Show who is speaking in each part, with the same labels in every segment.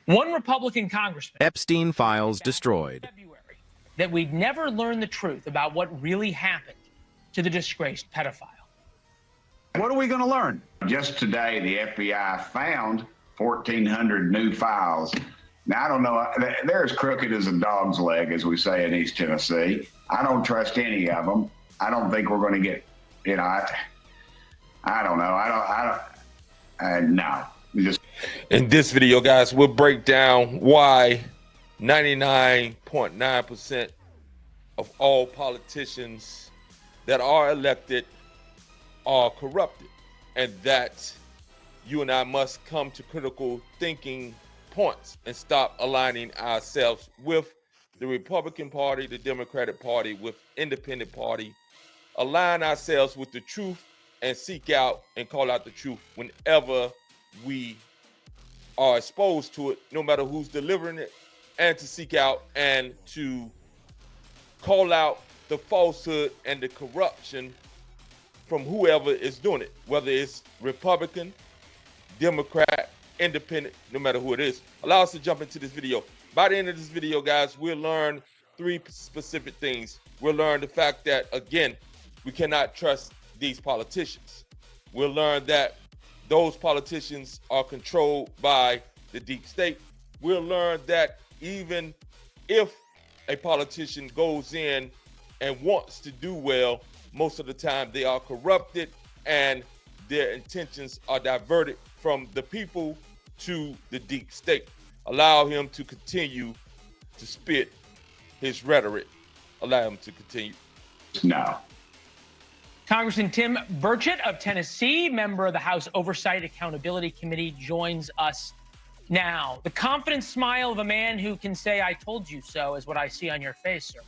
Speaker 1: One Republican congressman,
Speaker 2: Epstein files destroyed.
Speaker 1: February, that we'd never learn the truth about what really happened to the disgraced pedophile.
Speaker 3: What are we going to learn? Just today, the FBI found 1,400 new files. Now, I don't know. They're as crooked as a dog's leg, as we say in East Tennessee. I don't trust any of them. I don't think we're going to get, I don't know. No.
Speaker 4: In this video, guys, we'll break down why 99.9% of all politicians that are elected are corrupted, and that you and I must come to critical thinking points and stop aligning ourselves with the Republican Party, the Democratic Party, with independent party. Align ourselves with the truth and seek out and call out the truth whenever we are exposed to it, no matter who's delivering it, and to seek out and to call out the falsehood and the corruption from whoever is doing it, whether it's Republican, Democrat, independent, no matter who it is. Allow us to jump into this video. By the end of this video, guys, we'll learn 3 specific things. We'll learn the fact that, again, we cannot trust these politicians. We'll learn that those politicians are controlled by the deep state. We'll learn that even if a politician goes in and wants to do well, most of the time they are corrupted and their intentions are diverted from the people to the deep state. Allow him to continue to spit his rhetoric. Allow him to continue.
Speaker 3: No.
Speaker 1: Congressman Tim Burchett of Tennessee, member of the House Oversight Accountability Committee, joins us now. The confident smile of a man who can say, "I told you so," is what I see on your face, sir.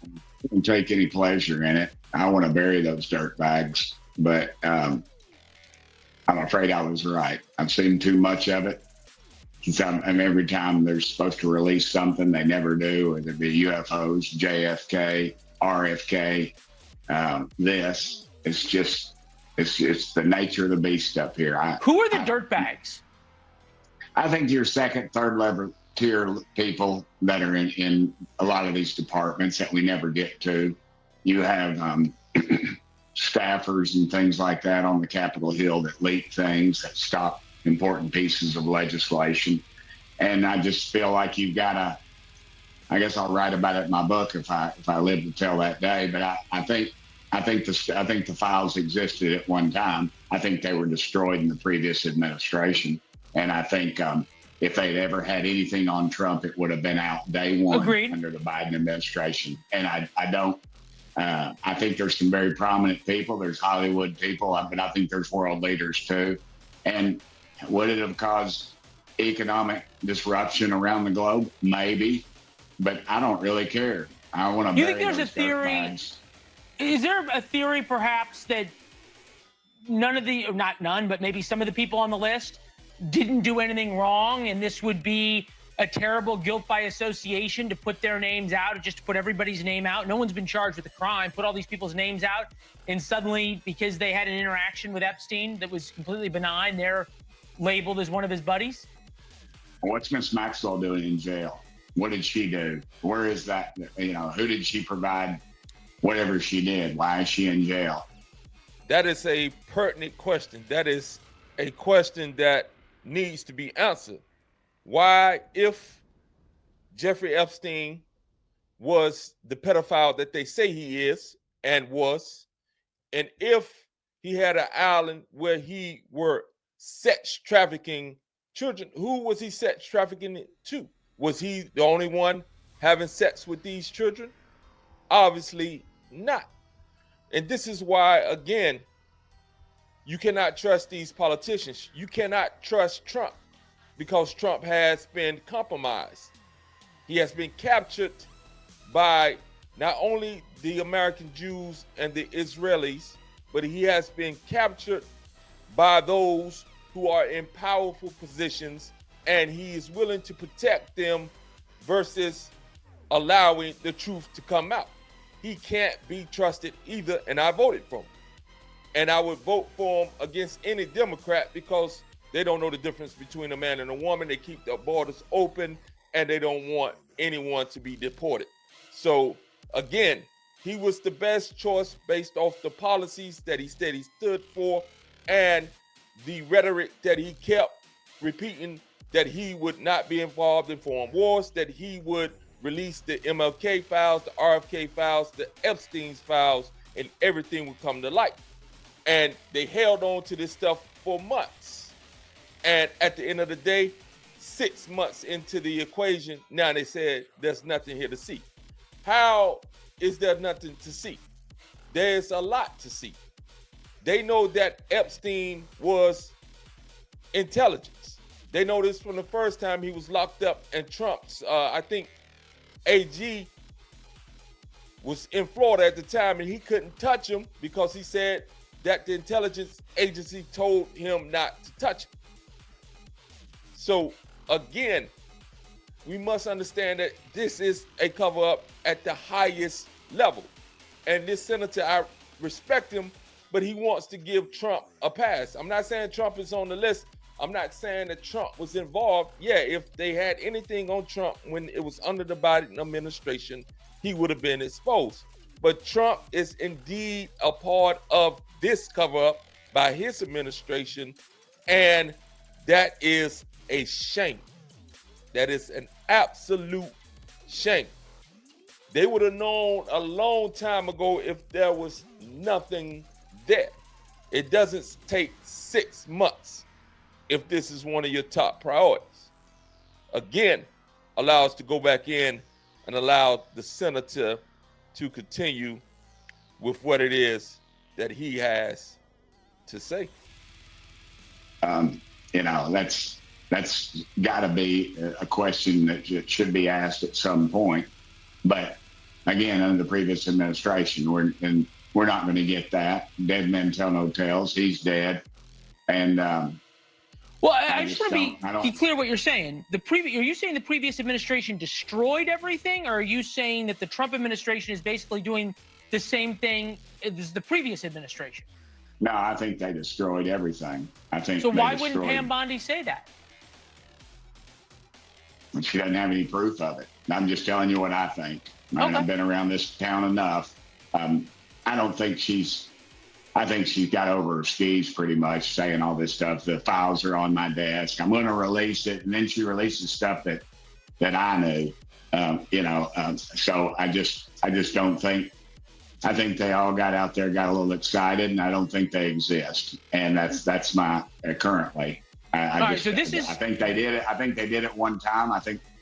Speaker 3: I don't take any pleasure in it. I want to bury those dirt bags, but I'm afraid I was right. I've seen too much of it. And every time they're supposed to release something, they never do, whether it be UFOs, JFK, RFK. It's the nature of the beast up here.
Speaker 1: Who are the dirtbags?
Speaker 3: I think your second, third level tier people that are in a lot of these departments that we never get to. You have staffers and things like that on the Capitol Hill that leak things, that stop important pieces of legislation. And I just feel like you've got to, I guess I'll write about it in my book if I live to tell that day. But I think the files existed at one time. I think they were destroyed in the previous administration. And I think if they'd ever had anything on Trump, it would have been out day one.
Speaker 1: Agreed.
Speaker 3: Under the Biden administration. And I think there's some very prominent people. There's Hollywood people, but I think there's world leaders too. And would it have caused economic disruption around the globe? Maybe, but I don't really care. I want to.
Speaker 1: You think there's a theory? Is there a theory, perhaps, that not none, but maybe some of the people on the list didn't do anything wrong, and this would be a terrible guilt by association to put their names out, just to put everybody's name out? No one's been charged with a crime. Put all these people's names out, and suddenly, because they had an interaction with Epstein that was completely benign, they're labeled as one of his buddies?
Speaker 3: What's Miss Maxwell doing in jail? What did she do? Where is that? Who did she provide whatever she did? Why is she in jail?
Speaker 4: That is a pertinent question. That is a question that needs to be answered. Why, if Jeffrey Epstein was the pedophile that they say he is and was, and if he had an island where he were sex trafficking children, who was he sex trafficking to? Was he the only one having sex with these children? Obviously not. And this is why, again, you cannot trust these politicians. You cannot trust Trump because Trump has been compromised. He has been captured by not only the American Jews and the Israelis, but he has been captured by those who are in powerful positions, and he is willing to protect them versus allowing the truth to come out. He can't be trusted either, and I voted for him. And I would vote for him against any Democrat because They don't know the difference between a man and a woman. They keep their borders open, and they don't want anyone to be deported. So again, he was the best choice based off the policies that he said he stood for and the rhetoric that he kept repeating, that he would not be involved in foreign wars, that he would release the MLK files, the RFK files, the Epstein's files, and everything would come to light. And they held on to this stuff for months. And at the end of the day, 6 months into the equation, now they said there's nothing here to see. How is there nothing to see? There's a lot to see. They know that Epstein was intelligence. They know this from the first time he was locked up, and Trump's, I think, AG was in Florida at the time, and he couldn't touch him because he said that the intelligence agency told him not to touch him. So again, we must understand that this is a cover-up at the highest level. And this senator, I respect him, but he wants to give Trump a pass. I'm not saying Trump is on the list. I'm not saying that Trump was involved. Yeah, if they had anything on Trump when it was under the Biden administration, he would have been exposed. But Trump is indeed a part of this cover-up by his administration, and that is a shame. That is an absolute shame. They would have known a long time ago if there was nothing there. It doesn't take 6 months if this is one of your top priorities. Again, allow us to go back in and allow the senator to continue with what it is that he has to say.
Speaker 3: That's got to be a question that should be asked at some point. But again, under the previous administration, we're not going to get that. Dead men tell no tales. He's dead, and
Speaker 1: well, I just want to be clear what you're saying. Are you saying the previous administration destroyed everything, or are you saying that the Trump administration is basically doing the same thing as the previous administration?
Speaker 3: No, I think they destroyed everything. I think.
Speaker 1: So why wouldn't Pam Bondi say that?
Speaker 3: She doesn't have any proof of it. I'm just telling you what I think.
Speaker 1: Okay.
Speaker 3: I've been around this town enough. I don't think I think she's got over her skis pretty much, saying all this stuff. The files are on my desk. I'm going to release it. And then she releases stuff that I knew, so I just don't think, I think they all got out there, got a little excited, and I don't think they exist. And that's my currently. I think they did it. I think they did it one time.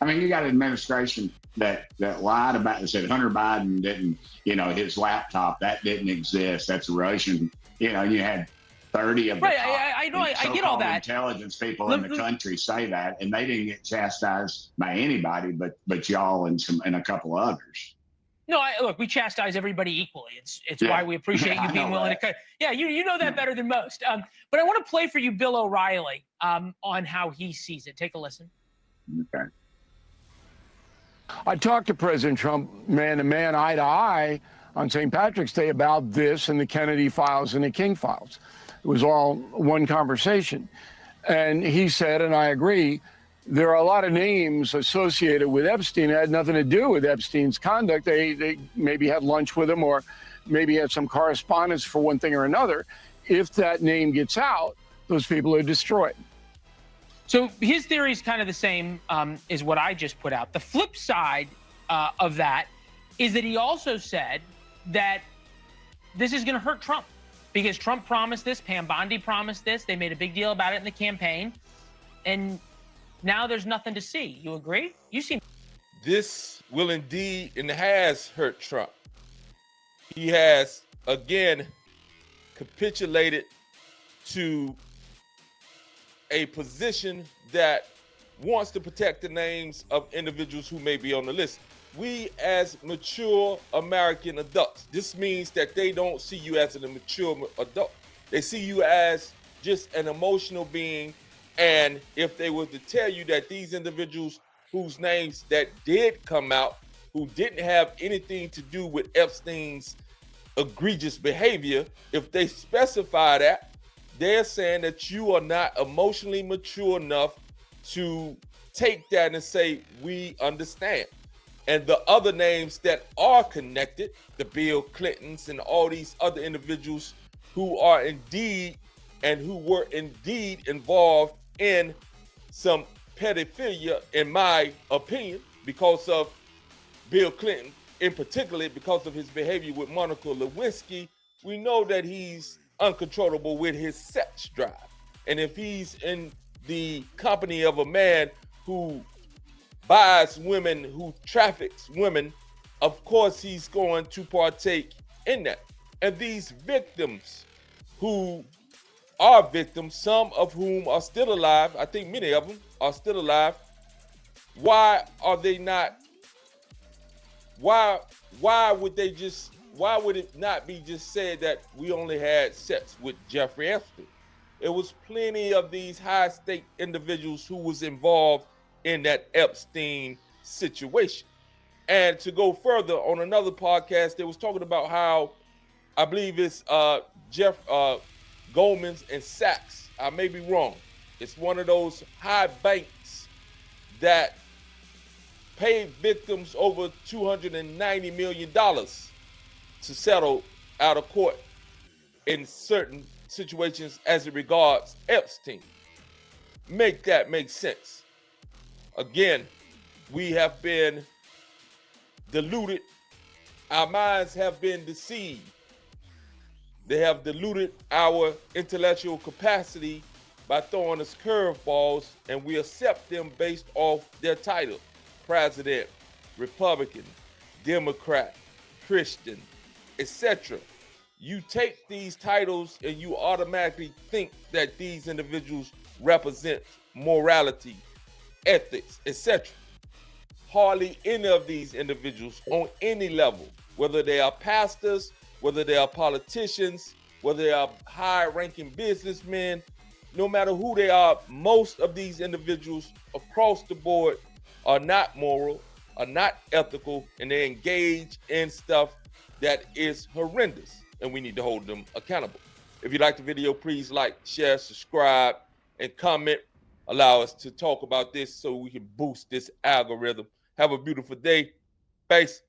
Speaker 3: You got an administration that lied about it, said Hunter Biden didn't, his laptop, that didn't exist. That's Russian. You had 30 of the
Speaker 1: I know. I get all that.
Speaker 3: Intelligence people in the country say that, and they didn't get chastised by anybody, but y'all and a couple others.
Speaker 1: No, look, we chastise everybody equally. It's why we appreciate you being willing to cut. Yeah, you know that better than most. But I want to play for you Bill O'Reilly on how he sees it. Take a listen.
Speaker 3: Okay.
Speaker 5: I talked to President Trump man to man, eye to eye, on St. Patrick's Day about this and the Kennedy files and the King files. It was all one conversation. And he said, and I agree, there are a lot of names associated with Epstein that had nothing to do with Epstein's conduct. They maybe had lunch with him or maybe had some correspondence for one thing or another. If that name gets out, those people are destroyed.
Speaker 1: So his theory is kind of the same as what I just put out. The flip side of that is that he also said that this is going to hurt Trump because Trump promised this, Pam Bondi promised this. They made a big deal about it in the campaign. And now there's nothing to see. You agree? You seem.
Speaker 4: This will indeed and has hurt Trump. He has, again, capitulated to a position that wants to protect the names of individuals who may be on the list. We, as mature American adults, this means that they don't see you as a mature adult. They see you as just an emotional being. And if they were to tell you that these individuals whose names that did come out, who didn't have anything to do with Epstein's egregious behavior, if they specify that, they're saying that you are not emotionally mature enough to take that and say, we understand. And the other names that are connected, the Bill Clintons and all these other individuals who are indeed and who were indeed involved in some pedophilia, in my opinion, because of Bill Clinton, in particular, because of his behavior with Monica Lewinsky, we know that he's uncontrollable with his sex drive. And if he's in the company of a man who buys women, who traffics women, of course he's going to partake in that. And these victims who are victims, some of whom are still alive, I think many of them are still alive, why are they not, why would it not be just said that we only had sex with Jeffrey Epstein? It was plenty of these high stake individuals who was involved in that Epstein situation. And to go further, on another podcast, they was talking about how, I believe it's Jeff Goldman's and Sachs, I may be wrong, it's one of those high banks that paid victims over $290 million to settle out of court in certain situations as it regards Epstein. Make that make sense. Again, we have been deluded. Our minds have been deceived. They have diluted our intellectual capacity by throwing us curveballs, and we accept them based off their title: president, Republican, Democrat, Christian, etc. You take these titles and you automatically think that these individuals represent morality, ethics, etc. Hardly any of these individuals on any level, whether they are pastors, whether they are politicians, whether they are high-ranking businessmen, no matter who they are, most of these individuals across the board are not moral, are not ethical, and they engage in stuff that is horrendous, and we need to hold them accountable. If you like the video, please like, share, subscribe, and comment. Allow us to talk about this so we can boost this algorithm. Have a beautiful day. Peace.